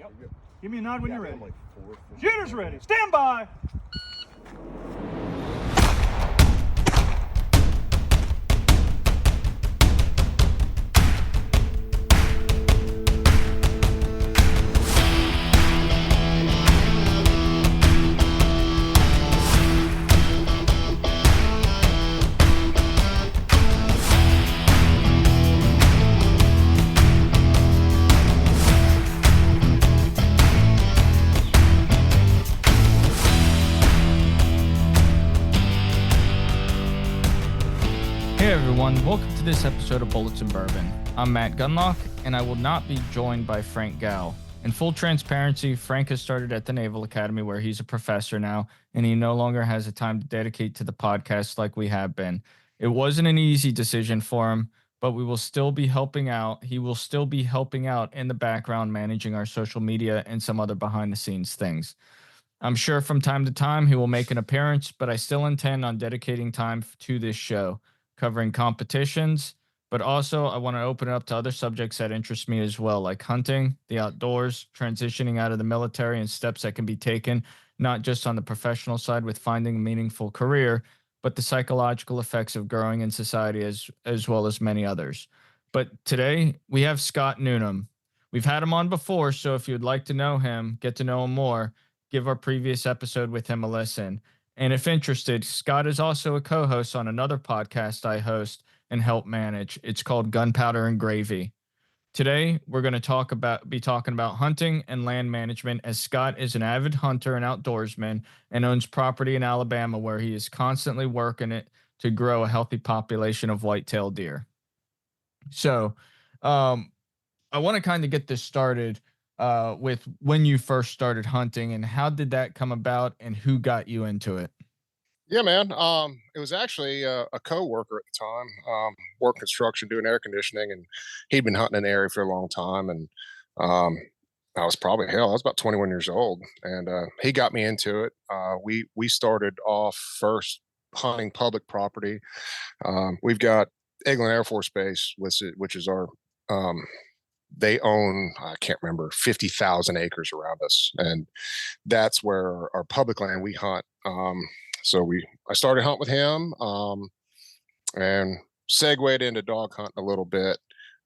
Yep. Give me a nod when you're ready. Like Shooter's ready. Stand by. Hey everyone, welcome to this episode of Bullets and Bourbon. I'm Matt Gunlock, and I will not be joined by Frank Gow. In full transparency, Frank has started at the Naval Academy where he's a professor now, and he no longer has the time to dedicate to the podcast like we have been. It wasn't an easy decision for him, but we will still be helping out. He will still be helping out in the background, managing our social media and some other behind-the-scenes things. I'm sure from time to time he will make an appearance, but I still intend on dedicating time to this show, covering competitions, but also I want to open it up to other subjects that interest me as well, like hunting, the outdoors, transitioning out of the military, and steps that can be taken, not just on the professional side with finding a meaningful career, but the psychological effects of growing in society as well as many others. But today we have Scott Newnam. We've had him on before, so if you'd like to know him, get to know him more, give our previous episode with him a listen. And if interested, Scott is also a co-host on another podcast I host and help manage. It's called Gunpowder and Gravy. Today, we're going to be talking about hunting and land management, as Scott is an avid hunter and outdoorsman and owns property in Alabama where he is constantly working it to grow a healthy population of white-tailed deer. So, I want to kind of get this started with when you first started hunting, and how did that come about, and who got you into it? Yeah, man. It was actually a co-worker at the time, worked construction, doing air conditioning, and he'd been hunting in the area for a long time. And um, I was I was about 21 years old, and he got me into it. We started off first hunting public property. We've got Eglin Air Force Base, which is our they own, I can't remember, 50,000 acres around us, and that's where our public land we hunt. I started hunting with him, and segued into dog hunting a little bit.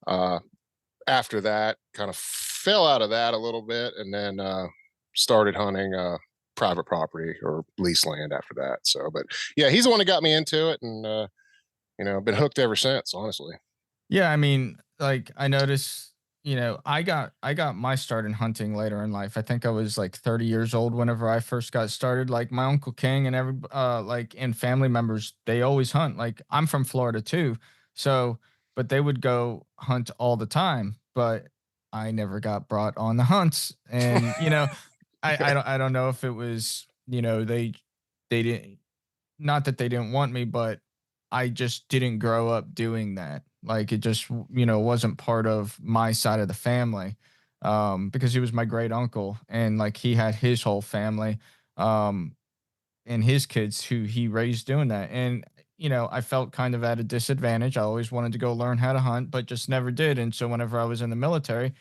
Uh, After that, kind of fell out of that a little bit, and then started hunting private property or lease land after that. So, but yeah, he's the one that got me into it, and been hooked ever since. Honestly. Yeah, I mean, like I noticed, I got my start in hunting later in life. I think I was like 30 years old whenever I first got started. Like my Uncle King and and family members, they always hunt. Like I'm from Florida too. So, but they would go hunt all the time, but I never got brought on the hunts. And, I don't know if it was, they didn't, not that they didn't want me, but I just didn't grow up doing that. Like it just, wasn't part of my side of the family. Because he was my great uncle, and like he had his whole family, um, and his kids who he raised doing that. And, I felt kind of at a disadvantage. I always wanted to go learn how to hunt, but just never did. And so whenever I was in the military,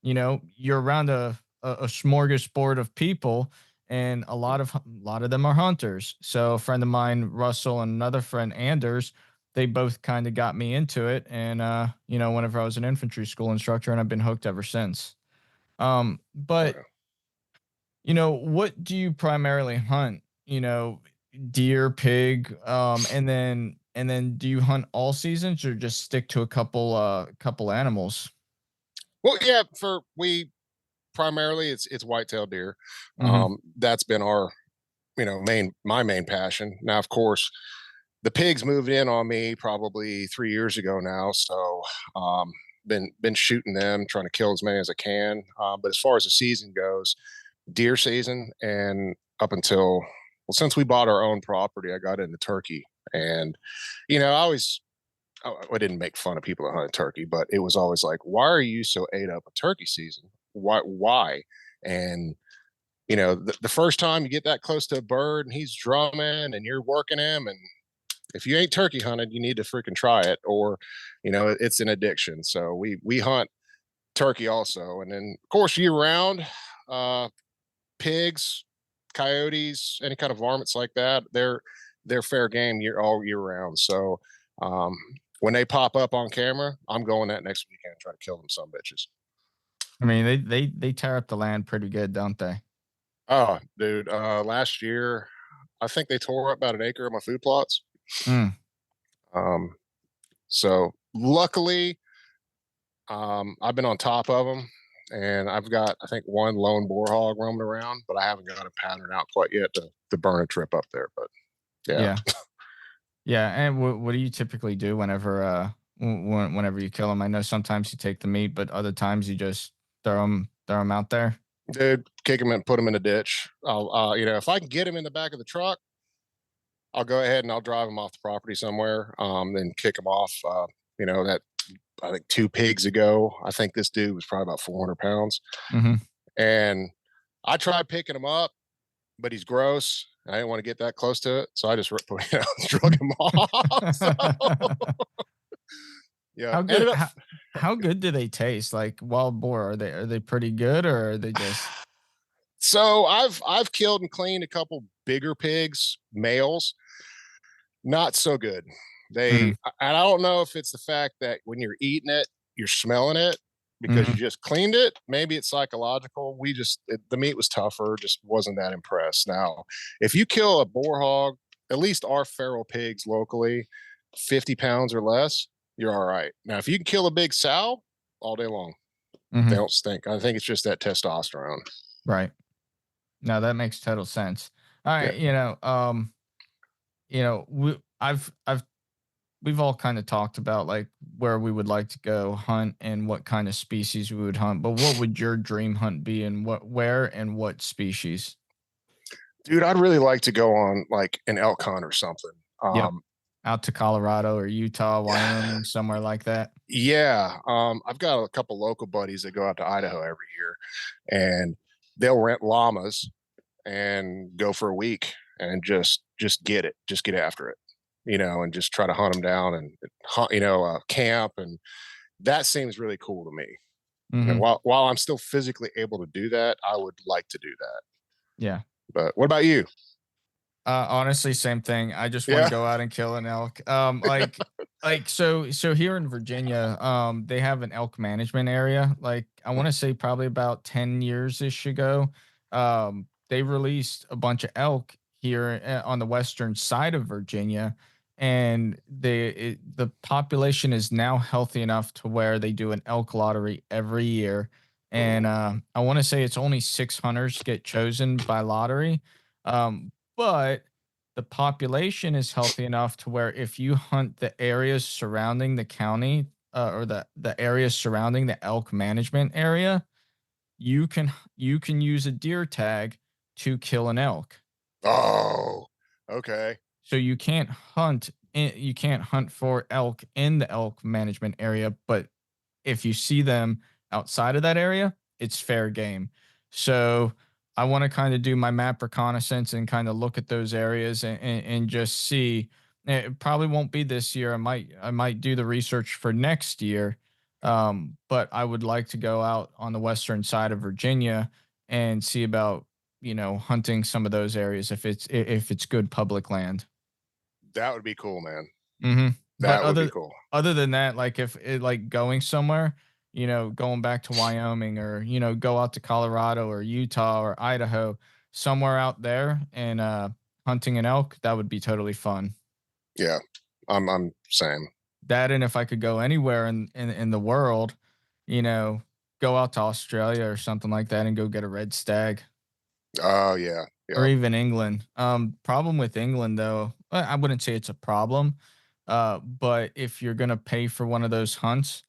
you're around a smorgasbord of people, and a lot of them are hunters. So a friend of mine, Russell, and another friend, Anders, they both kind of got me into it. And whenever I was an infantry school instructor, and I've been hooked ever since. But what do you primarily hunt? Deer, pig, and then do you hunt all seasons, or just stick to a couple animals? Well, yeah, for we primarily it's whitetail deer. Hmm. That's been our my main passion. Now, of course, the pigs moved in on me probably 3 years ago now, so been shooting them, trying to kill as many as I can. But as far as the season goes, deer season, and up until, well, since we bought our own property, I got into turkey. And I didn't make fun of people that hunted turkey, but it was always like, why are you so ate up with turkey season? Why? And the first time you get that close to a bird and he's drumming and you're working him, and if you ain't turkey hunted, you need to freaking try it, or it's an addiction. So we hunt turkey also, and then of course year round, Pigs, coyotes, any kind of varmints like that, they're fair game all year round. So um, when they pop up on camera, I'm going that next weekend and try to kill them some bitches. I mean, they tear up the land pretty good, don't they? Oh, dude, last year I think they tore up about an acre of my food plots. Mm. Um, so luckily, I've been on top of them, and I've got I think one lone boar hog roaming around, but I haven't got a pattern out quite yet to burn a trip up there. But yeah, Yeah. Yeah, and what do you typically do whenever whenever you kill them? I know sometimes you take the meat, but other times you just throw them out there. dude, kick them and put them in a ditch. I'll if I can get them in the back of the truck, I'll go ahead and I'll drive them off the property somewhere, then kick them off. That I think 2 pigs ago, I think this dude was probably about 400 pounds, Hmm. and I tried picking him up, but he's gross. I didn't want to get that close to it, so I just drug him off. So yeah, How ended good up. how good do they taste? Like wild boar, are they pretty good or are they just So I've killed and cleaned a couple bigger pigs, males. Not so good. mm, And I don't know if it's the fact that when you're eating it, you're smelling it because you mhm, just cleaned it. Maybe it's psychological. The meat was tougher, just wasn't that impressed. Now, if you kill a boar hog, at least our feral pigs locally, 50 pounds or less, you're all right. Now, if you can kill a big sow all day long, they mhm, don't stink. I think it's just that testosterone. right. No, that makes total sense. All Yeah. right, we've all kind of talked about like where we would like to go hunt and what kind of species we would hunt, but what would your dream hunt be and where and what species? Dude, I'd really like to go on like an elk hunt or something. Yep. Out to Colorado or Utah, Yeah. Wyoming, somewhere like that. Yeah, I've got a couple local buddies that go out to Idaho every year, and they'll rent llamas and go for a week and just get after it, and just try to hunt them down and hunt, camp, and that seems really cool to me. Mhm. While I'm still physically able to do that, I would like to do that. Yeah. But what about you? Honestly, same thing. I just want to Yeah. go out and kill an elk. So here in Virginia, they have an elk management area. Like I want to say probably about 10 years ish ago, they released a bunch of elk here on the western side of Virginia, and the population is now healthy enough to where they do an elk lottery every year. And I want to say it's only 6 hunters get chosen by lottery. But the population is healthy enough to where if you hunt the areas surrounding the county or the areas surrounding the elk management area, you can use a deer tag to kill an elk. Oh, okay. So you can't hunt for elk in the elk management area, but if you see them outside of that area, it's fair game. So I want to kind of do my map reconnaissance and kind of look at those areas and just see. It probably won't be this year. I might do the research for next year. But I would like to go out on the western side of Virginia and see about hunting some of those areas if it's good public land. That would be cool, man. Mhm. But That would be other cool. other than that, like, if it like, going somewhere, going back to Wyoming or, go out to Colorado or Utah or Idaho, somewhere out there and, hunting an elk, that would be totally fun. Yeah, I'm same. That and if I could go anywhere in the world, you know, go out to Australia or something like that and go get a red stag. Oh yeah, Or yep. even England. Problem with England though, I wouldn't say it's a problem, but if you're gonna pay for one of those hunts,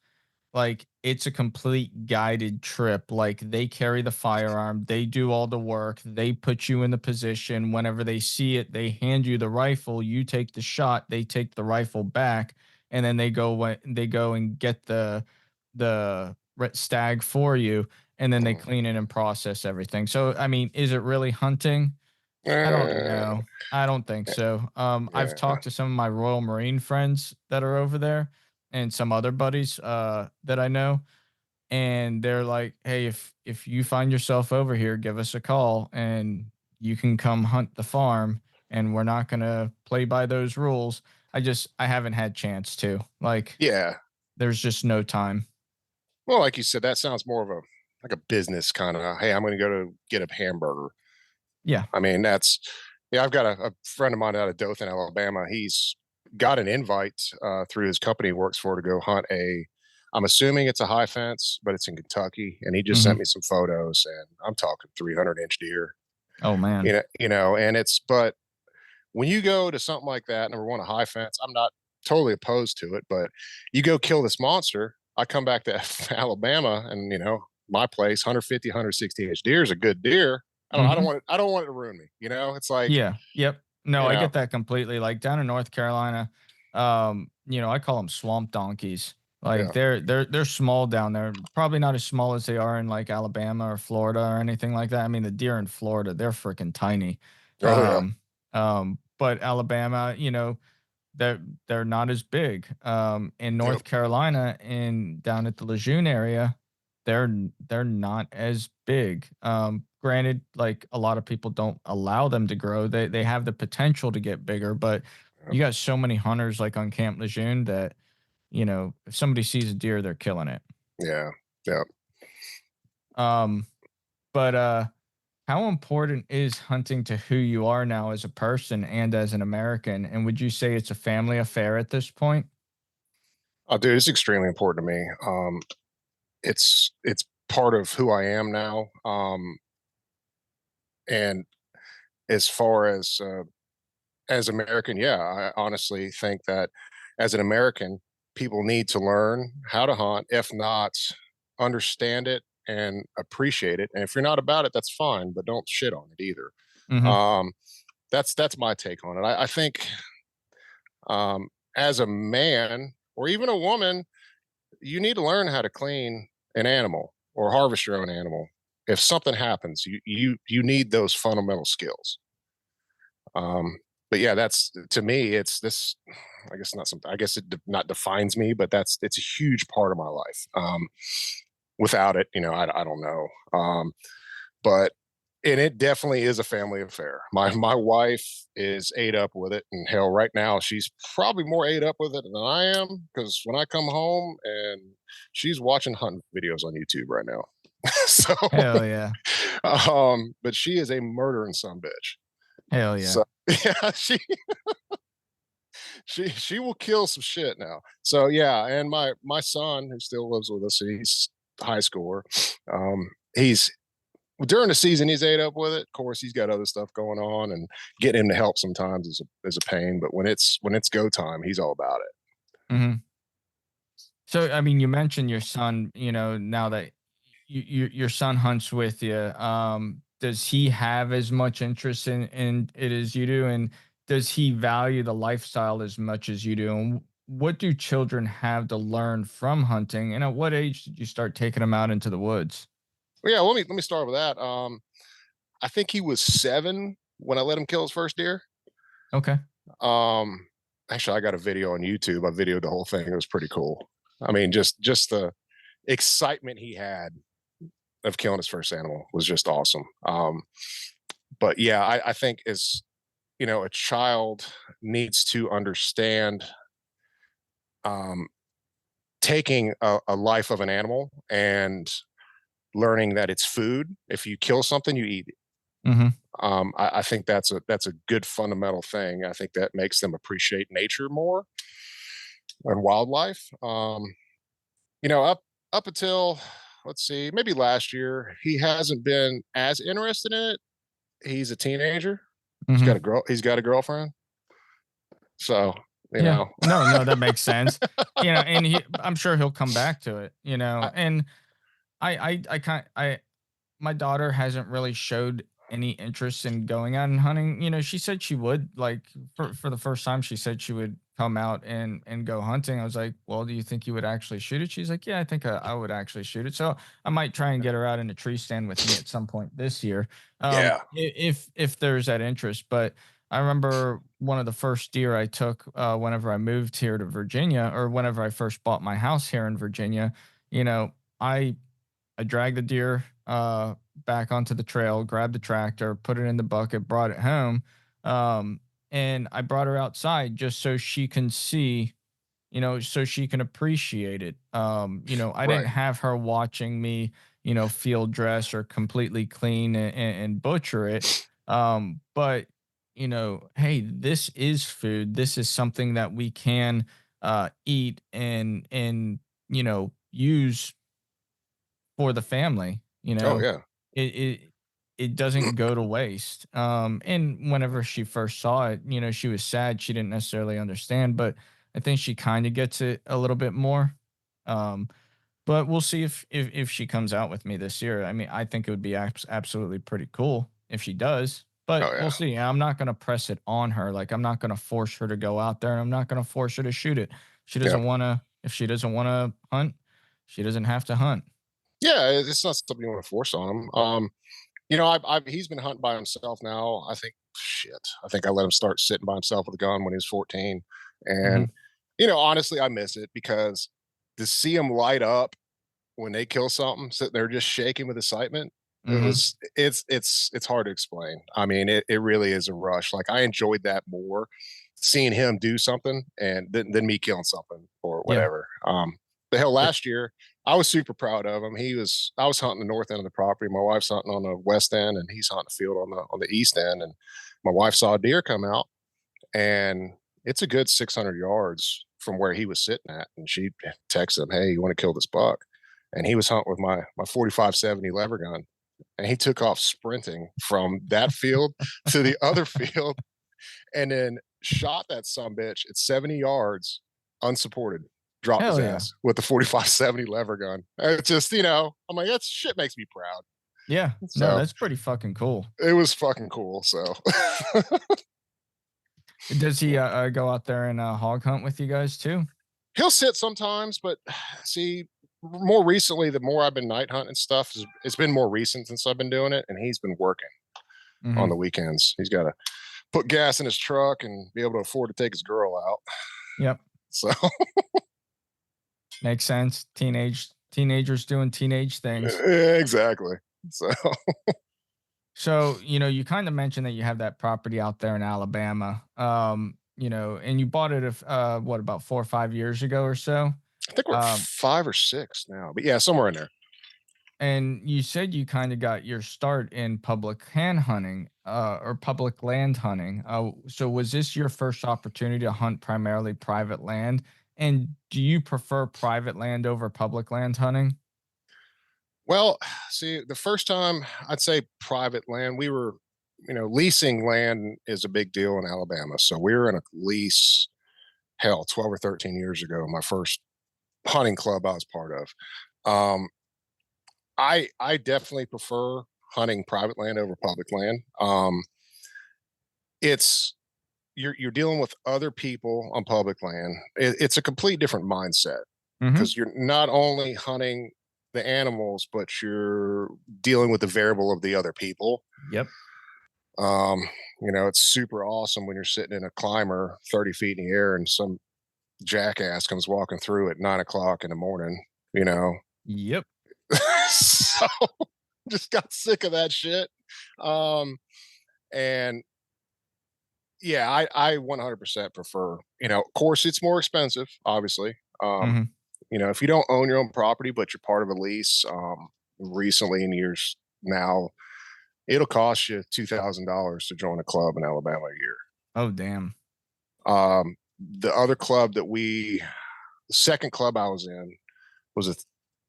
like it's a complete guided trip. Like they carry the firearm, they do all the work, they put you in the position. Whenever they see it, they hand you the rifle, you take the shot, they take the rifle back, and then they go and get the stag for you, and then they Mhm. clean it and process everything. So I mean, is it really hunting? I don't Eh, know. I don't think so. I've yeah. talked to some of my Royal Marine friends that are over there and some other buddies that I know. and they're like, "Hey, if you find yourself over here, give us a call and you can come hunt the farm and we're not going to play by those rules." I haven't had chance to. Like Yeah. there's just no time. Well, like you said, that sounds more of a like a business kind of, hey, I'm going to go to get a hamburger. Yeah. I mean, that's yeah. I've got a friend of mine out of Dothan, Alabama. He's got an invite through his company he works for to go hunt a. I'm assuming it's a high fence, but it's in Kentucky, and he just sent Mhm. me some photos, and I'm talking 300-inch deer. Oh man. And it's but when you go to something like that, number one, a high fence, I'm not totally opposed to it, but you go kill this monster. I come back to Alabama, and my place, 150, 160-inch deer is a good deer. I don't Mhm. want it. I don't want it to ruin me. It's like, Yeah. Yep. No, you I know, get that completely. Like down in North Carolina, I call them swamp donkeys. Like yeah, they're small down there. Probably not as small as they are in like Alabama or Florida or anything like that. I mean, the deer in Florida, they're freaking tiny. oh yeah, But Alabama, they're they're not as big. In yep, North Carolina and down at the Lejeune area, they're not as big. Granted, like a lot of people don't allow them to grow. They have the potential to get bigger, but yep, you got so many hunters like on Camp Lejeune that if somebody sees a deer, they're killing it. yeah, yeah. Um, but how important is hunting to who you are now as a person and as an American? And would you say it's a family affair at this point? Oh, dude, it's extremely important to me. It's part of who I am now. And as far as American, yeah, I honestly think that as an American, people need to learn how to hunt, if not understand it and appreciate it. And if you're not about it, that's fine, but don't shit on it either. Mhm. Um, that's my take on it. I think as a man or even a woman, you need to learn how to clean an animal or harvest your own animal. If something happens, you need those fundamental skills. Um, but yeah, that's to me, it's this. I guess not something. I guess it not defines me, but it's a huge part of my life. Without it, I don't know. But and it definitely is a family affair. My wife is ate up with it, and hell, right now she's probably more ate up with it than I am because when I come home and she's watching hunting videos on YouTube right now. So, Hell yeah. but she is a murdering son bitch. Hell yeah. So yeah, she will kill some shit now. So yeah, and my son who still lives with us, he's a high schooler. He's during the season he's ate up with it. Of course, he's got other stuff going on, and getting him to help sometimes is a pain. But when it's go time, he's all about it. Mhm. So, I mean, you mentioned your son, now that your son hunts with you, does he have as much interest in it as you do? And does he value the lifestyle as much as you do? And what do children have to learn from hunting? And at what age did you start taking them out into the woods? Well, yeah, let me start with that. I think he was 7 when I let him kill his first deer. Okay. Um, Actually, I got a video on YouTube. I videoed the whole thing. It was pretty cool. I mean, just the excitement he had of killing his first animal was just awesome. But yeah, I think as a child needs to understand um, taking a life of an animal and learning that it's food. If you kill something, you eat it. Hmm. I think that's a good fundamental thing. I think that makes them appreciate nature more and wildlife. Up until let's see, maybe last year, he hasn't been as interested in it. He's a teenager. He's got Hmm. a girl. He's got a girlfriend. So you Yeah. know, No, that makes sense. And I'm sure he'll come back to it, I, and I my daughter hasn't really showed any interest in going out and hunting. She said she would, like, for the first time, she said she would come out and go hunting. I was like, well, do you think you would actually shoot it? She's like, yeah, I think I would actually shoot it. So I might try and get her out in a tree stand with me at some point this year. yeah. If there's that interest. But I remember one of the first deer I took whenever I moved here to Virginia, or whenever I first bought my house here in Virginia. You know, I dragged the deer back onto the trail, grabbed the tractor, put it in the bucket, brought it home. Um, and I brought her outside just so she can see, so she can appreciate it. I didn't Right. have her watching me, field dress or completely clean and butcher it. But hey, this is food. This is something that we can eat and use for the family. Oh yeah. It doesn't go to waste. And whenever she first saw it, she was sad. She didn't necessarily understand, but I think she kind of gets it a little bit more. Um, but we'll see if she comes out with me this year. I mean, I think it would be absolutely pretty cool if she does. But Oh we'll yeah. see. I'm not going to press it on her. Like, I'm not going to force her to go out there, and I'm not going to force her to shoot it. She Yeah. doesn't want to. If she doesn't want to hunt, she doesn't have to hunt. Yeah. It's not something you want to force on him. He's been hunting by himself now. I think I let him start sitting by himself with a gun when he was 14. And, Hmm. honestly, I miss it because to see him light up when they kill something, sitting there just shaking with excitement, Hmm. it's hard to explain. I mean, it really is a rush. Like I enjoyed that more seeing him do something and than me killing something or Yeah. whatever. The hell last year I was super proud of him. I was hunting the north end of the property. My wife's hunting on the west end and he's hunting the field on the east end. And my wife saw a deer come out and it's a good 600 yards from where he was sitting at. And she texted him, "Hey, you want to kill this buck?" And he was hunting with my 45-70 lever gun. And he took off sprinting from that field to the other field and then shot that sumbitch at 70 yards unsupported, dropped his Hell yeah. ass with the 45-70 lever gun. It's just, I'm like, that shit makes me proud. Yeah. No, So that's pretty fucking cool. it was fucking cool. So Does he go out there and hog hunt with you guys too? he'll sit sometimes, but see, more recently, the more I've been night hunting and stuff, it's been more recent since I've been doing it, and he's been working on Hmm. the weekends. He's got to put gas in his truck and be able to afford to take his girl out. Yep. So Makes sense. Teenagers doing teenage things. exactly. So So, you kind of mentioned that you have that property out there in Alabama. And you bought it what, about 4 or 5 years ago or so. I think we're at Um, 5 or 6 now, but yeah, somewhere in there. and you said you kind of got your start in public hand hunting, or public land hunting. So was this your first opportunity to hunt primarily private land? And do you prefer private land over public land hunting? Well, see, the first time I'd say private land, we were, leasing land is a big deal in Alabama. So we were in a lease, hell, 12 or 13 years ago, my first hunting club I was part of. Um, I definitely prefer hunting private land over public land. It's you're dealing with other people on public land. It's a complete different mindset Hmm. because you're not only hunting the animals, but you're dealing with the variable of the other people. Yep. Um, it's super awesome when you're sitting in a climber 30 feet in the air and some jackass comes walking through at 9 o'clock in the morning, you know. Yep. So just got sick of that shit. And yeah, I 100% prefer, of course it's more expensive, obviously. Hmm. If you don't own your own property, but you're part of a lease, recently in years now, it'll cost you $2,000 to join a club in Alabama a year. Oh, damn. The other club the second club I was in was a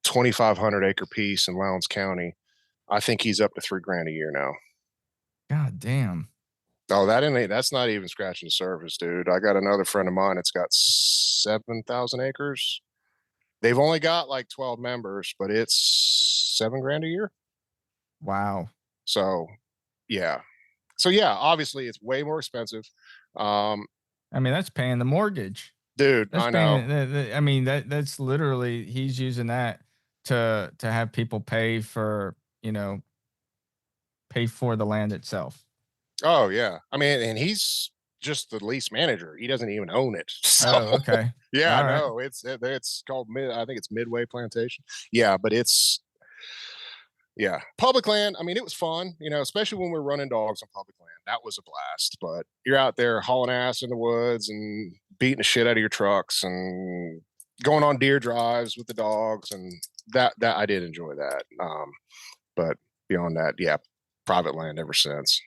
2,500 acre piece in Lowndes County. I think he's up to $3,000 a year now. God damn. Oh, that's not even scratching the surface, dude. I got another friend of mine that's got 7,000 acres. They've only got like 12 members, but it's $7,000 a year. Wow. So yeah. So yeah, obviously it's way more expensive. Um, I mean, that's paying the mortgage. dude, That's I know. paying. I mean, that's literally he's using that to have people pay for the land itself. Oh yeah. I mean, and he's just the lease manager. He doesn't even own it. So Oh, okay. yeah, All right. no, it's called I think it's Midway Plantation. Yeah, but it's yeah, public land. I mean, it was fun, especially when we're running dogs on public land. That was a blast. But you're out there hauling ass in the woods and beating the shit out of your trucks and going on deer drives with the dogs, and that I did enjoy that. But beyond that, yeah, private land ever since.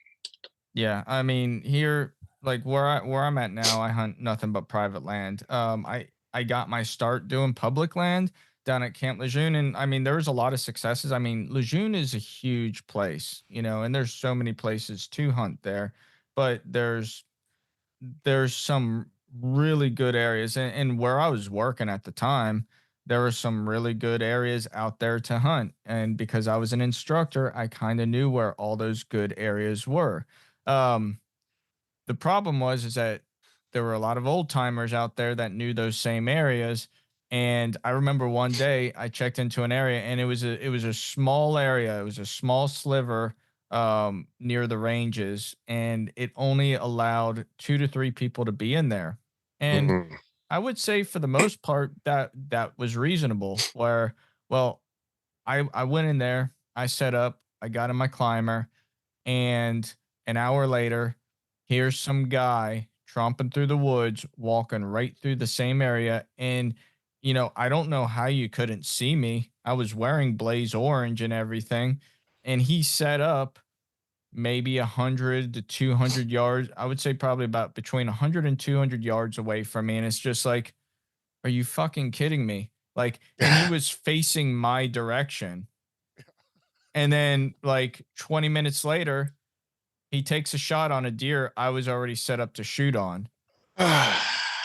Yeah, I mean here, like where I'm at now, I hunt nothing but private land. I got my start doing public land down at Camp Lejeune, and I mean there was a lot of successes. I mean Lejeune is a huge place, and there's so many places to hunt there, but there's some really good areas, and where I was working at the time, there were some really good areas out there to hunt, and because I was an instructor, I kind of knew where all those good areas were. Um, the problem was is that there were a lot of old timers out there that knew those same areas. And I remember one day I checked into an area and it was a small area. It was a small sliver near the ranges, and it only allowed 2 to 3 people to be in there. And Mhm. I would say for the most part that was reasonable. Where well, I went in there, I set up, I got in my climber, and an hour later, here's some guy tromping through the woods, walking right through the same area. And, I don't know how you couldn't see me. I was wearing blaze orange and everything. And he set up maybe 100 to 200 yards. I would say probably about between 100 and 200 yards away from me. And it's just like, are you fucking kidding me? Like, and he was facing my direction. And then, like 20 minutes later, he takes a shot on a deer I was already set up to shoot on.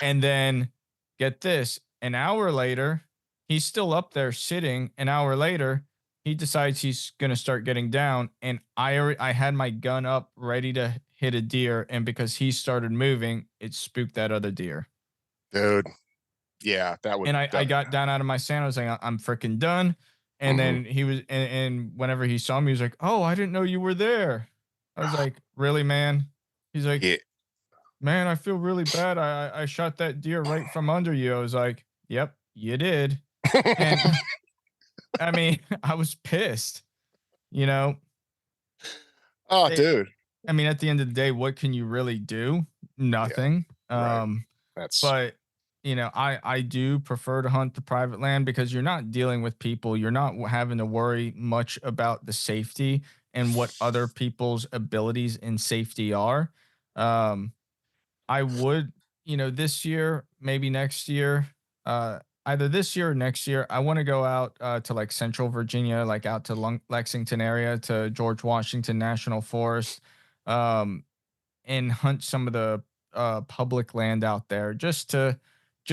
And then get this, an hour later, he's still up there sitting. An hour later, he decides he's going to start getting down, and I had my gun up ready to hit a deer, and because he started moving, it spooked that other deer. Dude, yeah, that would And I that got down out of my stand. I was like, I'm freaking done. And mhm. then he was, and whenever he saw me, he was like, "Oh, I didn't know you were there." I was like, "Really, man?" He's like, Yeah. "Man, I feel really bad. I shot that deer right from under you." I was like, "Yep, you did." And I mean, I was pissed. You know, Oh, it, dude. I mean, at the end of the day, what can you really do? Yeah, Nothing. right. That's But I do prefer to hunt the private land because you're not dealing with people. You're not having to worry much about the safety and what other people's abilities in safety are. Um, I would, this year, maybe next year, either this year or next year, I want to go out to like Central Virginia, like out to Lexington area, to George Washington National Forest. Um, and hunt some of the public land out there, just to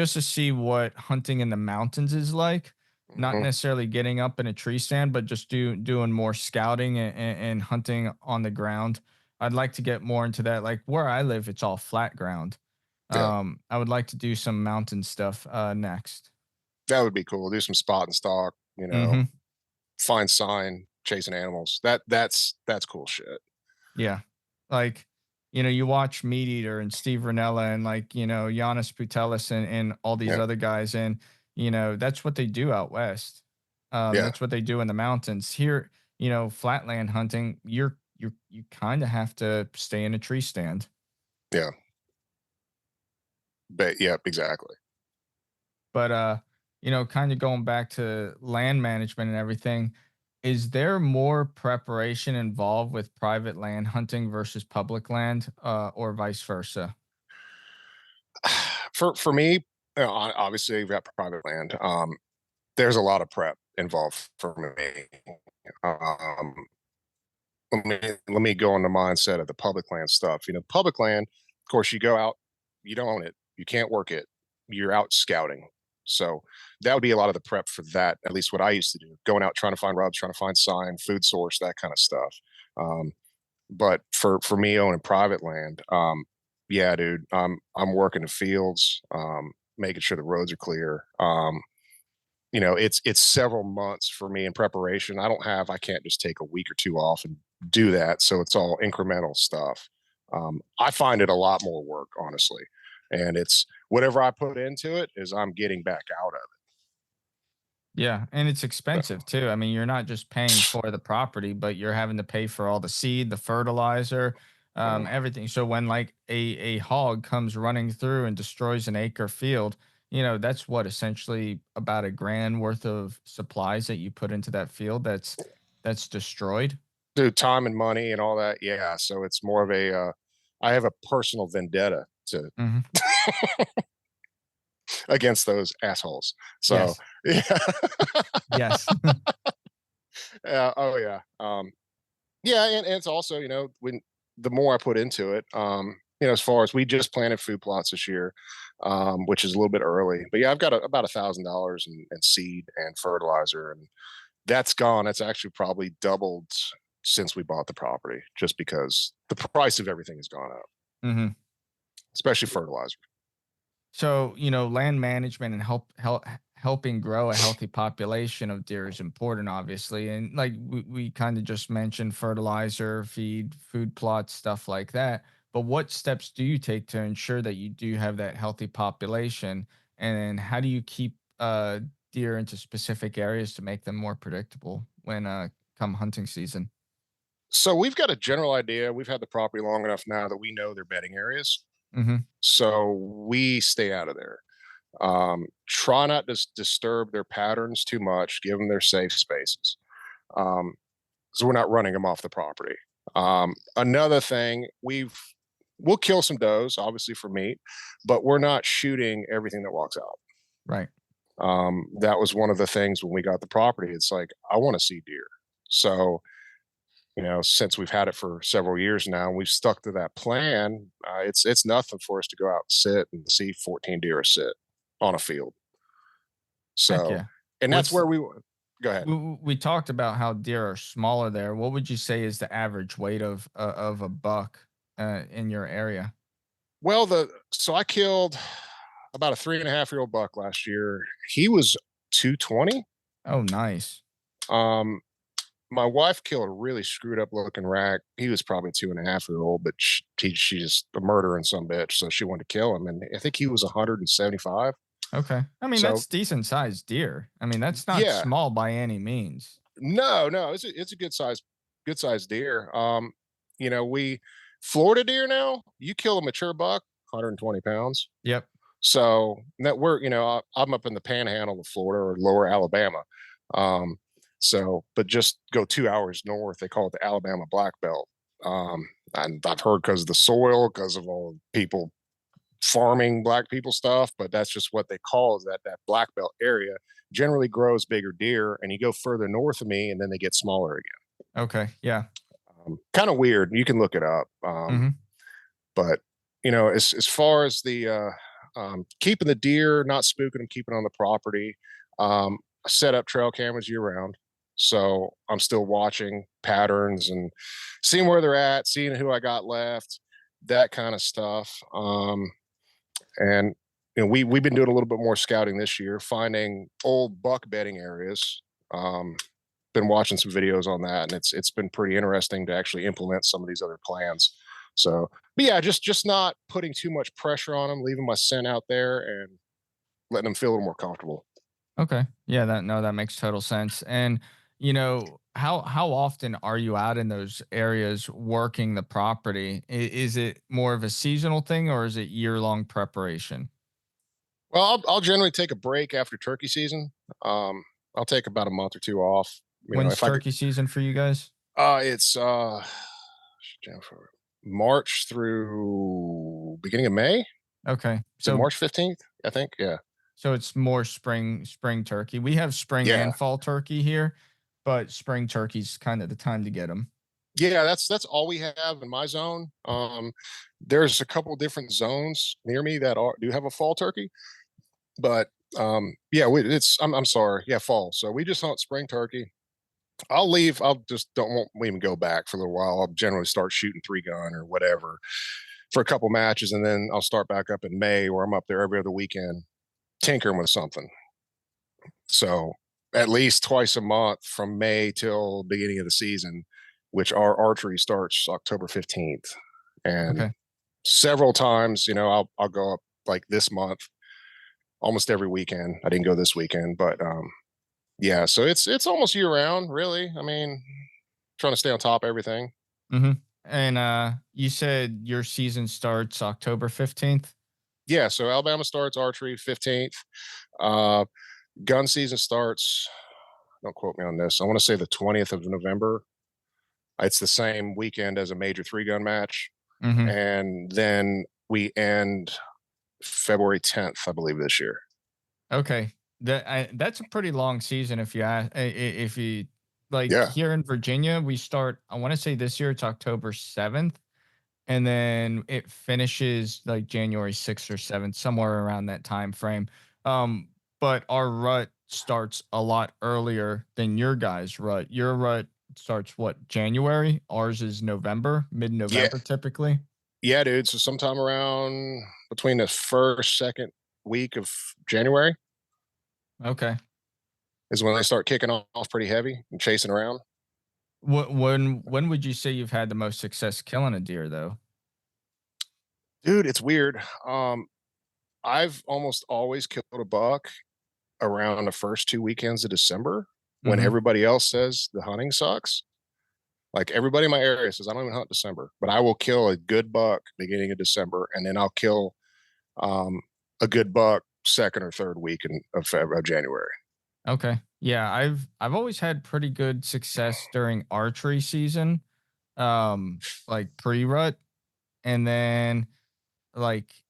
see what hunting in the mountains is like. Not mhm. necessarily getting up in a tree stand, but just doing more scouting and hunting on the ground. I'd like to get more into that. Like where I live, it's all flat ground. Yeah, I would like to do some mountain stuff next. that would be cool. Do some spot and stalk, Hmm. find sign, chasing animals. That's cool shit. Yeah. Like, you watch Meat Eater and Steve Ranella and like, Giannis Putelis and all these Yeah, other guys. And, that's what they do out west. yeah, That's what they do in the mountains. Here, flatland hunting, you kind of have to stay in a tree stand. yeah. But yeah, exactly. But kind of going back to land management and everything, is there more preparation involved with private land hunting versus public land, or vice versa? For me, obviously, you've got private land. There's a lot of prep involved for me. Um, let me go on the mindset of the public land stuff. Public land, of course, you go out, you don't own it, you can't work it, you're out scouting. So that would be a lot of the prep for that. At least what I used to do, going out trying to find rubs, trying to find sign, food source, that kind of stuff. Um, but for me owning private land, yeah, dude, I'm working the fields, making sure the roads are clear. It's several months for me in preparation. I can't just take a week or two off and do that. So it's all incremental stuff. I find it a lot more work, honestly. And it's whatever I put into it is I'm getting back out of Yeah, and it's it. expensive too. I mean, you're not just paying for the property, but you're having to pay for all the seed, the fertilizer, So, everything. So when like a hog comes running through and destroys an acre field, that's what essentially about a grand worth of supplies that you put into that field that's destroyed. dude, time and money and all that. Yeah. So it's more of I have a personal vendetta to Hmm. against those assholes. So Yes. yeah. Yes. Oh yeah. Yeah. And it's also, when the more I put into it, as far as we just planted food plots this year, which is a little bit early, but yeah, I've got about $1,000 in seed and fertilizer, and that's gone. That's actually probably doubled since we bought the property, just because the price of everything has gone up, Hmm. especially fertilizer. So, land management and helping grow a healthy population of deer is important, obviously. And like we kind of just mentioned fertilizer, feed, food plots, stuff like that. But what steps do you take to ensure that you do have that healthy population? And how do you keep deer into specific areas to make them more predictable when come hunting season? So we've got a general idea. We've had the property long enough now that we know their bedding areas. Hmm. So we stay out of there. Try not to disturb their patterns too much, give them their safe spaces. Um, so we're not running them off the property. Another thing, we'll kill some does, obviously for meat, but we're not shooting everything that walks out. Right. That was one of the things when we got the property. It's like, I want to see deer. So, since we've had it for several years now, we've stuck to that plan. It's nothing for us to go out and sit and see 14 deer sit on a field. Heck So, yeah. and that's What's where go ahead. we talked about how deer are smaller there. What would you say is the average weight of a buck in your area? Well, so I killed about a 3.5-year-old buck last year. He was 220. Oh, nice. Um, my wife killed a really screwed up looking rack. He was probably 2.5-year-old, but she just a murdering some bitch, so she wanted to kill him. And I think he was 175. Okay. I mean, So that's decent sized deer. I mean, that's not yeah, small by any means. no, it's a good size deer. We Florida deer now. You kill a mature buck, 120 pounds. Yep. So that I'm up in the panhandle of Florida or lower Alabama. Um, but just go 2 hours north, they call it the Alabama Black Belt. And I've heard because of the soil, because of all the people farming black people stuff, but that's just what they call is that black belt area generally grows bigger deer, and you go further north of me and then they get smaller again. Okay. Yeah. Kind of weird. You can look it up. Hmm. But as far as the keeping the deer, not spooking them, keeping on the property, I set up trail cameras year round. So I'm still watching patterns and seeing where they're at, seeing who I got left, that kind of stuff. And we've been doing a little bit more scouting this year, finding old buck bedding areas. Been watching some videos on that, and it's been pretty interesting to actually implement some of these other plans. So, but yeah, just not putting too much pressure on them, leaving my scent out there, and letting them feel a little more comfortable. Okay. Yeah. That makes total sense. And how often are you out in those areas working the property? Is it more of a seasonal thing or is it year long preparation? Well, I'll generally take a break after turkey season. Um, I'll take about a month or two off. When's If I could, turkey season for you guys? it's March through beginning of May. Okay. Is it So March 15th? I think. Yeah. it's more spring turkey. We have spring Yeah. and fall turkey here, but spring turkey's kind of the time to get them. Yeah, that's all we have in my zone. There's a couple different zones near me that do have a fall turkey, but yeah, I'm sorry, yeah, fall. So we just hunt spring turkey. I'll leave. I'll just don't won't even go back for a little while. I'll generally start shooting 3-gun or whatever for a couple matches, and then I'll start back up in May, where I'm up there every other weekend tinkering with something. So at least twice a month from May till beginning of the season, which our archery starts October 15th. And Okay. several times, I'll go up like this month, almost every weekend. I didn't go this weekend, but yeah, so it's almost year round, really. I mean, trying to stay on top of everything. Mm-hmm. And you said your season starts October 15th. Yeah, so Alabama starts archery 15th. Uh, gun season starts, don't quote me on this, I want to say the 20th of November. It's the same weekend as a major 3-gun match. Mm-hmm. And then we end February 10th, I believe, this year. Okay. That's a pretty long season if you ask, if you like Yeah. here in Virginia, we start, I want to say this year it's October 7th, and then it finishes like January 6th or 7th, somewhere around that time frame. But our rut starts a lot earlier than your guys' rut. Your rut starts what, January? Ours is November, Yeah. mid-November typically. Yeah, dude. So sometime around between the first, second week of January Okay. is when they start kicking off pretty heavy and chasing around. When would you say you've had the most success killing a deer though? Dude, it's weird. I've almost always killed a buck around the first 2 weekends of December when Mhm. everybody else says the hunting sucks. Like everybody in my area says, I don't even hunt December, but I will kill a good buck beginning of December, and then I'll kill um, a good buck second or third week of January. Okay. Yeah, I've always had pretty good success during archery season, like pre-rut, and then like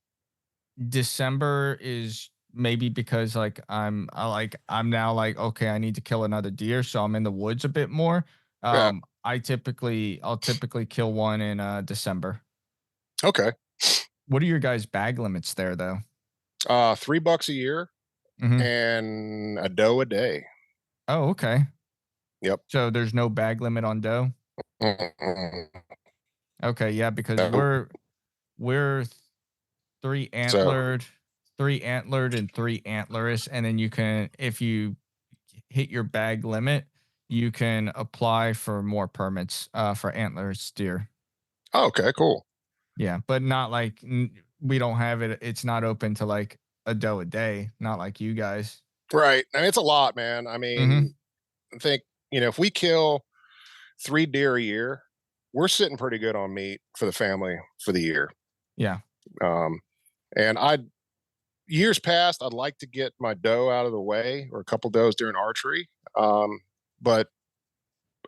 December is maybe because like I'm now like okay, I need to kill another deer, so I'm in the woods a bit more. Yeah. I'll typically kill one in December. Okay. What are your guys' bag limits there though? $3 a year Mhm. and a doe a day. Oh, okay. Yep. So there's no bag limit on doe? Mm-mm. Okay, yeah, because Nope. we're three So, antlered, three antlered, and three antlerous, and then you can, if you hit your bag limit, you can apply for more permits for antlers deer. okay, cool. Yeah, but not like we don't have it. It's not open to like a doe a day, not like you guys. Right. And it's a lot, man. I Mm-hmm. mean, I think, if we kill 3 deer a year, we're sitting pretty good on meat for the family for the year. Yeah. Um, and years past, I'd like to get my doe out of the way or a couple does during archery. But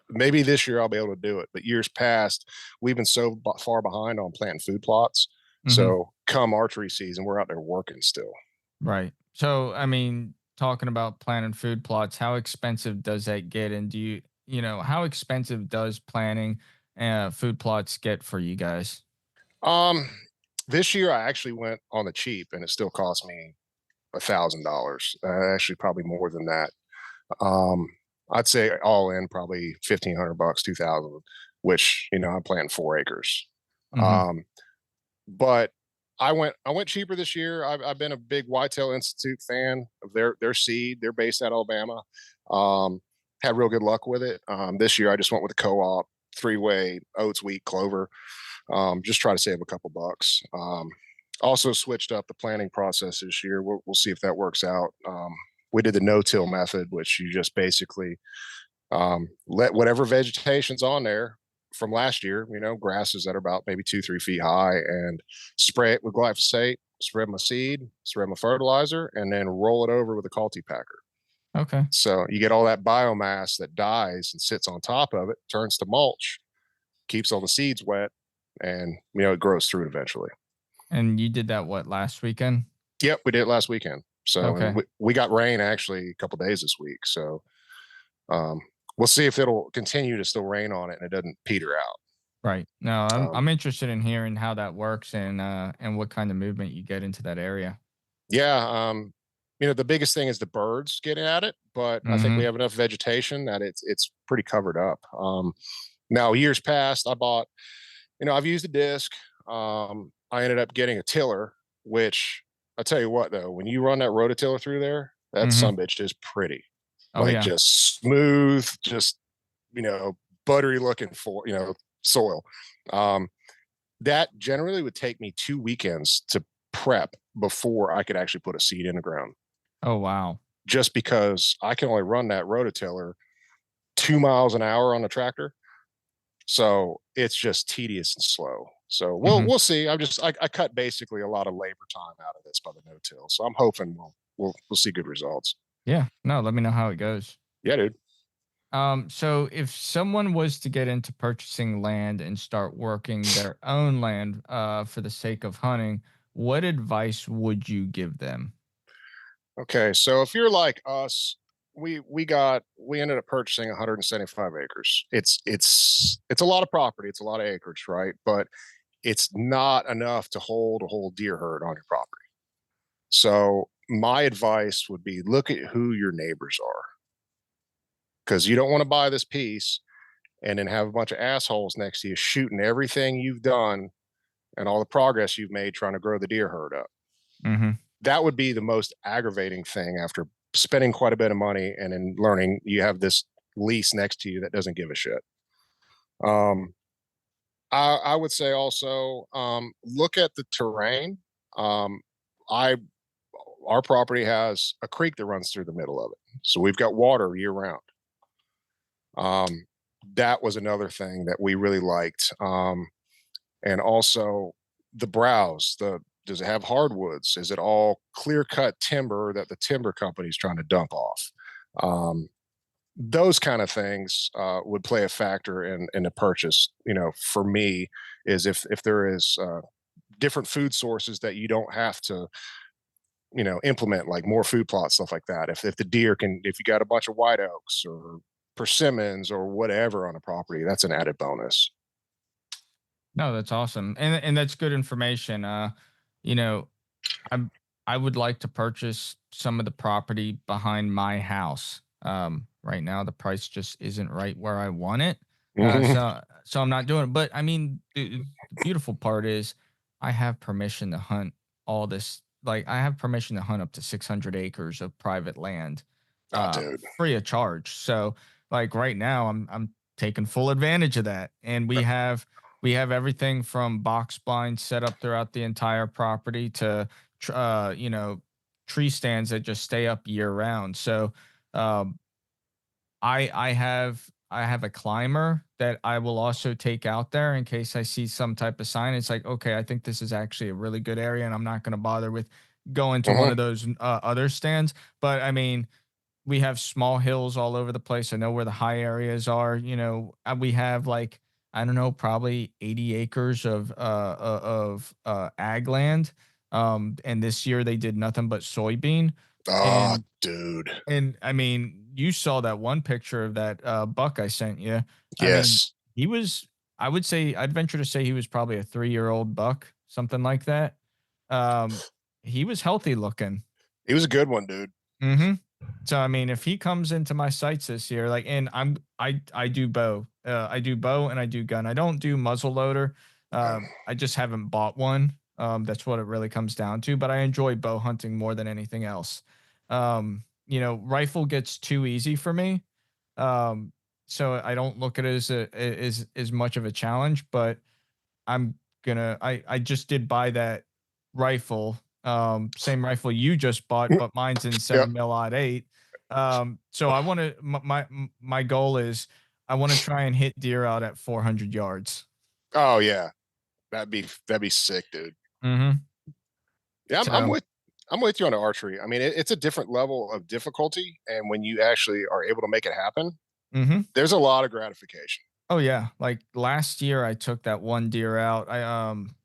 maybe this year I'll be able to do it. But years past, we've been so far behind on planting food plots. Mm-hmm. So come archery season, we're out there working still. Right. So, I mean, talking about planning food plots, how expensive does that get? And how expensive does planning food plots get for you guys? Um, this year I actually went on the cheap, and it still cost me $1,000. Actually, probably more than that. Um, I'd say all in probably 1,500 bucks, 2,000, which I'm planting 4 acres. Mm-hmm. Um, but I went cheaper this year. I've been a big Whitetail Institute fan of their seed. They're based out of Alabama. Had real good luck with it. This year I just went with a co-op 3-way oats, wheat, clover. Just try to save a couple bucks. Also switched up the planting process this year. We'll see if that works out. We did the no-till method, which you just basically let whatever vegetation's on there from last year, grasses that are about maybe 2-3 feet high, and spray it with glyphosate, spread my seed, spread my fertilizer, and then roll it over with a cultipacker. Okay. So you get all that biomass that dies and sits on top of it, turns to mulch, keeps all the seeds wet, and it grows through it eventually. And you did that what, last weekend? Yep, we did it last weekend. So Okay. and we got rain actually a couple days this week. So um, we'll see if it'll continue to still rain on it and it doesn't peter out. Right. No, I'm Um, I'm interested in hearing how that works and what kind of movement you get into that area. yeah, the biggest thing is the birds getting at it, but I think we Mm-hmm. have enough vegetation that it's pretty covered up. Now, years past, I bought, I've used a disc. I ended up getting a tiller, which I tell you what, though, when you run that rototiller through there, that Mm-hmm. sumbitch is pretty, Oh like yeah. just smooth, just, buttery looking for, soil. Um, that generally would take me 2 weekends to prep before I could actually put a seed in the ground, Oh wow. just because I can only run that rototiller 2 miles an hour on the tractor. So it's just tedious and slow. So Mhm. we'll see. I cut basically a lot of labor time out of this by the no-till. So I'm hoping we'll see good results. Yeah. No, let me know how it goes. Yeah, dude. So if someone was to get into purchasing land and start working their own land, for the sake of hunting, what advice would you give them? Okay, so if you're like us, we ended up purchasing 175 acres. It's a lot of property, it's a lot of acreage, right? But it's not enough to hold a whole deer herd on your property. So my advice would be look at who your neighbors are, because you don't want to buy this piece and then have a bunch of assholes next to you shooting everything you've done and all the progress you've made trying to grow the deer herd up. Mhm. That would be the most aggravating thing after spending quite a bit of money and then learning you have this lease next to you that doesn't give a shit. Um, I would say also look at the terrain. I Our property has a creek that runs through the middle of it, so we've got water year round. Um, that was another thing that we really liked, and also the browse. The Does it have hardwoods? Is it all clear cut timber that the timber company is trying to dump off? Um, those kind of things would play a factor in the purchase. For me, is if there is different food sources that you don't have to implement, like more food plots, stuff like that. If the deer can, if you got a bunch of white oaks or persimmons or whatever on a property, that's an added bonus. No, that's awesome, and that's good information. You know, I'm I would like to purchase some of the property behind my house. Right now the price just isn't right where I want it. Mhm. So I'm not doing it. But I mean, the beautiful part is I have permission to hunt all this. Like I have permission to hunt up to 600 acres of private land, Oh, dude. free of charge. So like right now I'm taking full advantage of that, and we have everything from box blinds set up throughout the entire property to tr- uh, you know, tree stands that just stay up year round. So, um, I have a climber that I will also take out there in case I see some type of sign. It's like, okay, I think this is actually a really good area, and I'm not going to bother with going to one Mhm. of those other stands. But I mean, we have small hills all over the place. I know where the high areas are. We have like, I don't know, probably 80 acres of ag land. And this year they did nothing but soybean. Oh, And dude. I mean, you saw that one picture of that buck I sent you. I mean, Yes. he was, I would say, I'd venture to say he was probably a 3-year-old buck, something like that. Um, he was healthy looking. He was a good one, dude. Mhm. So, I mean, if he comes into my sights this year, like, and I do bow. I do bow and I do gun. I don't do muzzle loader. Yeah. I just haven't bought one. That's what it really comes down to. But I enjoy bow hunting more than anything else. Rifle gets too easy for me. Um, so I don't look at it as much of a challenge. But I just did buy that rifle, same rifle you just bought, but mine's in Yep. 7 mil 8. So I want to my goal is I want to try and hit deer out at 400 yards. Oh yeah. That'd be sick, dude. Mhm. Yeah, I'm So, with you on the archery. I mean, it's a different level of difficulty, and when you actually are able to make it happen, mhm. there's a lot of gratification. Oh yeah, like last year I took that one deer out.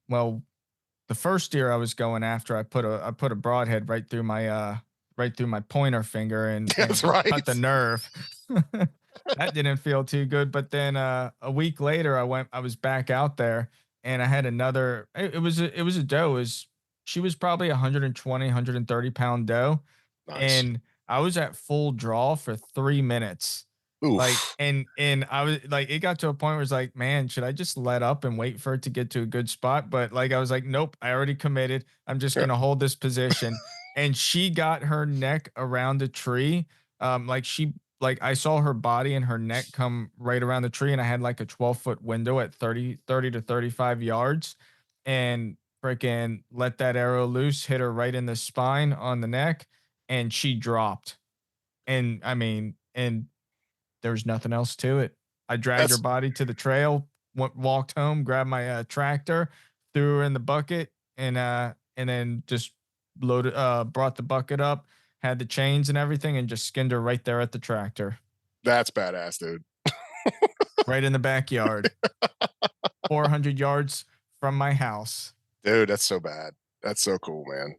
Well, the first deer I was going after, I put a broadhead right through my pointer finger That's and cut the right. nerve. That didn't feel too good. But then a week later, I was back out there, and I had another. It was a doe. She was probably 120, 130 pound doe, Nice. and I was at full draw for 3 minutes. Like, Oof. and I was like, it got to a point where it's like, man, should I just let up and wait for it to get to a good spot? But like, I was like, nope, I already committed. I'm just Yeah. gonna hold this position. And she got her neck around a tree. Like like I saw her body and her neck come right around the tree, and I had like a 12-foot window at 30 to 35 yards, and freaking let that arrow loose, hit her right in the spine on the neck, and she dropped. And I mean, and there was nothing else to it. I dragged her That's body to the trail, walked home, grabbed my tractor, threw her in the bucket, and then just brought the bucket up, had the chains and everything, and just skinned her right there at the tractor, that's badass, dude. right in the backyard, 400 yards from my house. Dude, that's so bad. That's so cool, man.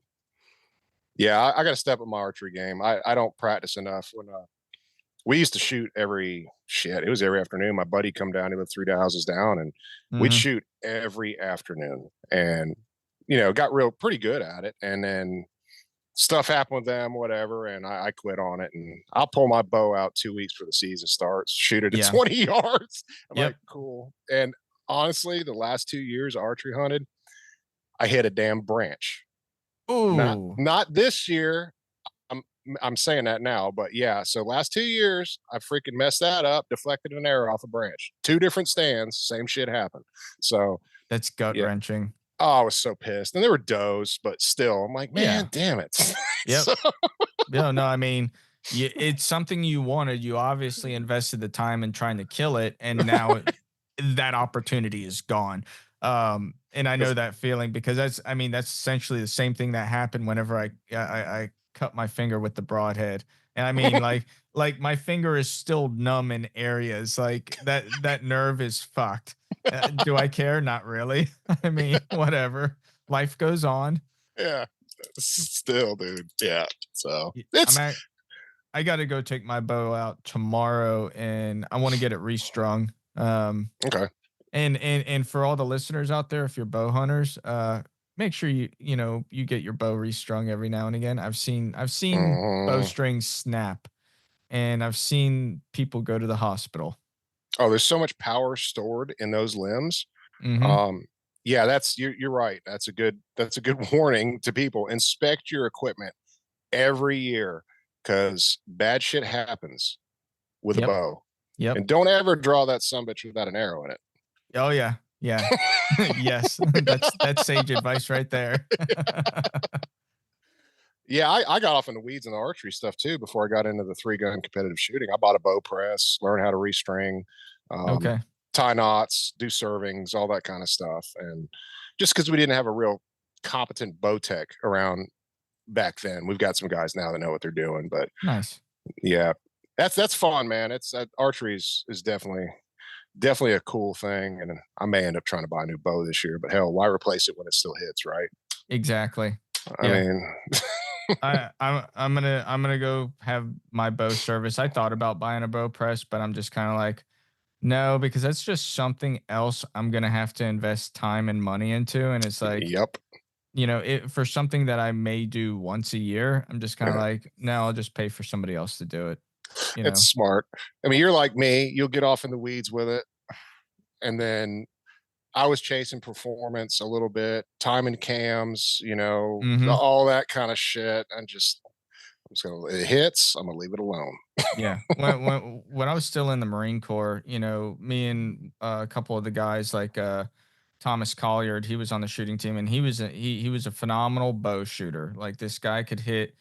Yeah, I got to step up my archery game. I don't practice enough. When we used to shoot it was every afternoon. My buddy come down, he lived 3 houses down, and we'd Mhm. shoot every afternoon, and got real pretty good at it. And then stuff happened with them, whatever, and I quit on it. And I'll pull my bow out 2 weeks before the season starts, shoot it at Yeah. 20 yards. I'm like, Yep. cool. And honestly, the last 2 years I archery hunted, I hit a damn branch. Not Ooh, not this year. I'm I'm saying that now, but yeah. So last 2 years, I freaking messed that up. Deflected an arrow off a branch. Two different stands, same shit happened. So that's gut yeah. wrenching. Oh, I was so pissed. And they were does, but still, I'm like, man, Yeah. damn it. Yep. So No, I mean, it's something you wanted. You obviously invested the time in trying to kill it, and now that opportunity is gone. And I know that feeling because I mean, that's essentially the same thing that happened whenever I cut my finger with the broadhead. And I mean, like my finger is still numb in areas like that nerve is fucked. Do I care? Not really. I mean, whatever. Life goes on. yeah, still, dude. Yeah. So I'm it's at I gotta go take my bow out tomorrow, and I want to get it restrung. okay. And for all the listeners out there, if you're bow hunters, make sure you get your bow restrung every now and again. I've seen Mhm. bowstrings snap, and I've seen people go to the hospital. Oh, there's so much power stored in those limbs. Hmm. Um, yeah, you're right. That's a good warning to people. Inspect your equipment every year because bad shit happens with a Yep. bow. Yep. And don't ever draw that sumbitch without an arrow in Oh yeah. Yeah. Yes. That's sage advice right there. it. Yeah, I got off in the weeds in the archery stuff too before I got into the 3-gun competitive shooting. I bought a bow press, learned how to restring, um, Okay. tie knots, do servings, all that kind of stuff. And just because we didn't have a real competent bow tech around back then, we've got some guys now that know what they're doing. But Nice. yeah, that's fun, man. It's archery is definitely a cool thing, and I may end up trying to buy a new bow this year. But hell, why replace it when it still hits, right? Exactly. I Yeah. mean, I'm gonna go have my bow service. I thought about buying a bow press, but I'm just kind of like, no, because that's just something else I'm gonna have to invest time and money into. And it's like, yep. for something that I may do once a year, I'm just kind of Yeah. like, no, I'll just pay for somebody else to do it. You It's know. smart. I mean, you're like me, you'll get off in the weeds with it. And then I was chasing performance a little bit, timing cams, Hmm. all that kind of shit. I'm just gonna it hits, I'm gonna leave it alone. Yeah. When I was still in the Marine Corps, me and a couple of the guys like Thomas Colliard, he was on the shooting team, and he was a phenomenal bow shooter. Like this guy could hit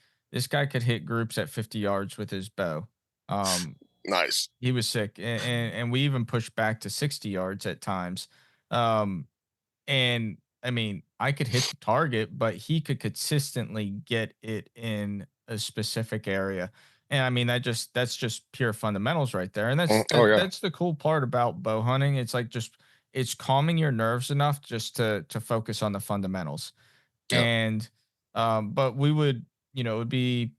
groups at 50 yards with his bow. Um, Nice. he was sick, and we even pushed back to 60 yards at times. Um, and I mean, I could hit the target, but he could consistently get it in a specific area. And I mean, that's just pure fundamentals right there. And that's Oh that, yeah. that's the cool part about bow hunting. It's like just it's calming your nerves enough just to focus on the fundamentals. Yep. And but we would, it would be,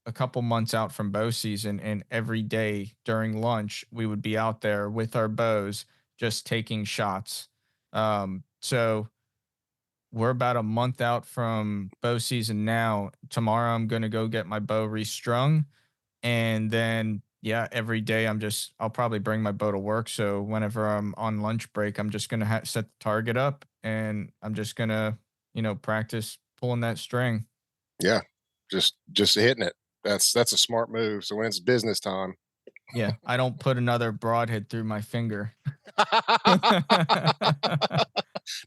a couple months out from bow season, and every day during lunch we would be out there with our bows just taking shots. So we're about a month out from bow season now. Tomorrow I'm gonna go get my bow restrung, and then yeah, every day I'll probably bring my bow to work. So whenever I'm on lunch break, I'm just gonna set the target up, and I'm just gonna practice pulling that string. Yeah. Just hitting it. That's a smart move. So when it's business time, Yeah, I don't put another broadhead through my finger.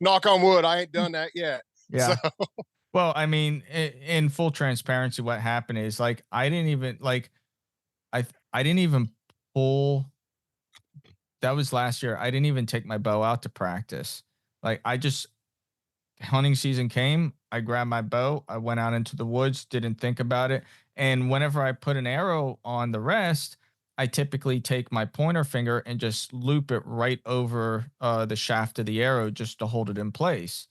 knock on wood, I ain't done that yet. So Yeah. Well, I mean, in full transparency, what happened is like I didn't even like I didn't even pull. That was last year. I didn't even take my bow out to practice. Like I just hunting season came, I grabbed my bow, I went out into the woods, didn't think about it. And whenever I put an arrow on the rest, I typically take my pointer finger and just loop it right over the shaft of the arrow just to hold it in place.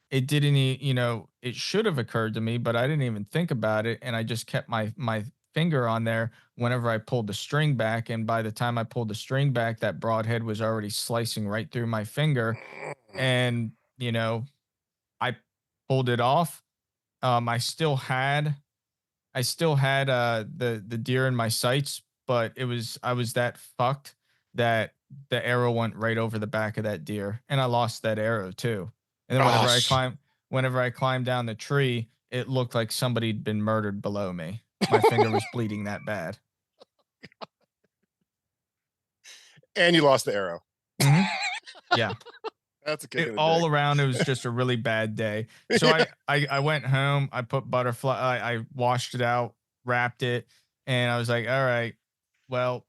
It didn't, it should have occurred to me, but I didn't even think about it. And I just kept my finger on there whenever I pulled the string back. And by the time I pulled the string back, that broadhead was already slicing right through my finger. And, I pulled it off. I still had the deer in my sights, but I was that fucked that the arrow went right over the back of that deer, and I lost that arrow too. And then gosh. whenever I climbed down the tree, it looked like somebody'd been murdered below me. My finger was bleeding that bad. And you lost the arrow. Hmm. Yeah. That's a kick in the All dick. around, it was just a really bad day. So Yeah. I went home, I put butterfly, I washed it out, wrapped it, and I was like, all right, well,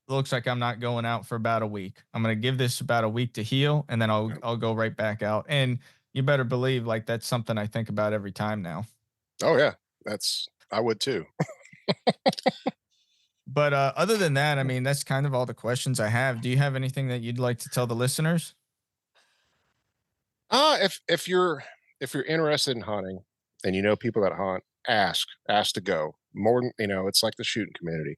looks like I'm not going out for about a week. I'm gonna give this about a week to heal, and then I'll go right back out. And you better believe, like that's something I think about every time now. Oh yeah. I would too. But other than that, I mean, that's kind of all the questions I have. Do you have anything that you'd like to tell the listeners? If you're interested in hunting and you know people that hunt, ask to go. More than it's like the shooting community.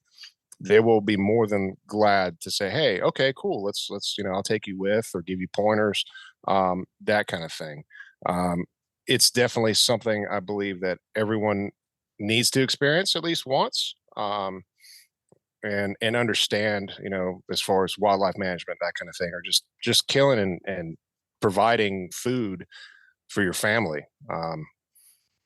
They will be more than glad to say, "Hey, okay, cool. Let's I'll take you with or give you pointers, that kind of thing." It's definitely something I believe that everyone needs to experience at least once, and understand, as far as wildlife management, that kind of thing, or just killing and providing food for your family.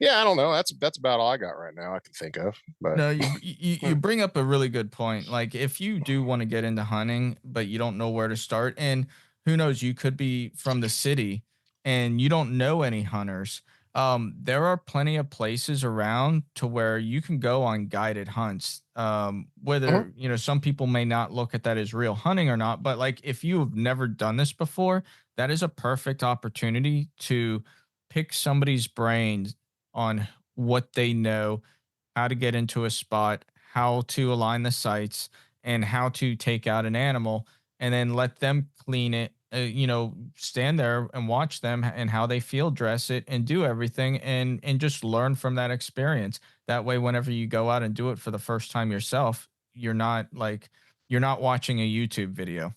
Yeah, I don't know. That's about all I got right now I can think of. But No, you bring up a really good point. Like if you do want to get into hunting, but you don't know where to start, and who knows, you could be from the city and you don't know any hunters. There are plenty of places around to where you can go on guided hunts. Mhm. Whether, some people may not look at that as real hunting or not, but like if you've never done this before, that is a perfect opportunity to pick somebody's brains on what they know, how to get into a spot, how to align the sights, and how to take out an animal, and then let them clean it. Stand there and watch them and how they field dress it and do everything, and just learn from that experience. That way, whenever you go out and do it for the first time yourself, you're not watching a YouTube video.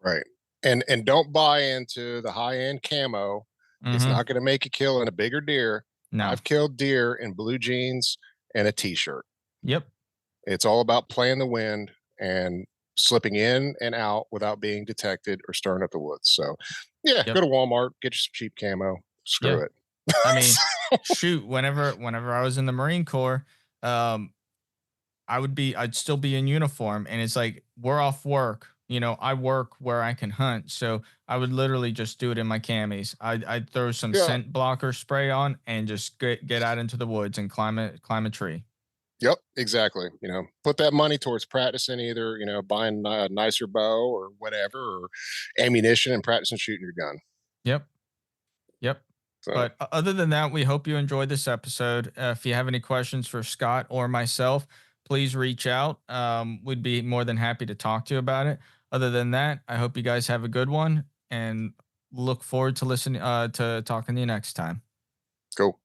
Right. And don't buy into the high end camo. It's Mm-hmm. not going to make you kill in a bigger deer. No. I've killed deer in blue jeans and a t-shirt. Yep. It's all about playing the wind and slipping in and out without being detected or stirring up the woods. So, yeah, go Yep. to Walmart, get you some cheap camo. Yeah. Screw it. I mean, shoot, whenever I was in the Marine Corps, um, I'd still be in uniform, and it's like we're off work. I work where I can hunt, so I would literally just do it in my camis. I'd throw some Yeah. scent blocker spray on and just get out into the woods and climb a tree. Yep, exactly. Put that money towards practicing, either, buying a nicer bow or whatever, or ammunition, and practicing shooting your gun. Yep, yep. So, But other than that, we hope you enjoyed this episode. If you have any questions for Scott or myself, please reach out. We'd be more than happy to talk to you about it. Other than that, I hope you guys have a good one and look forward to listening to talking to you next time. cool.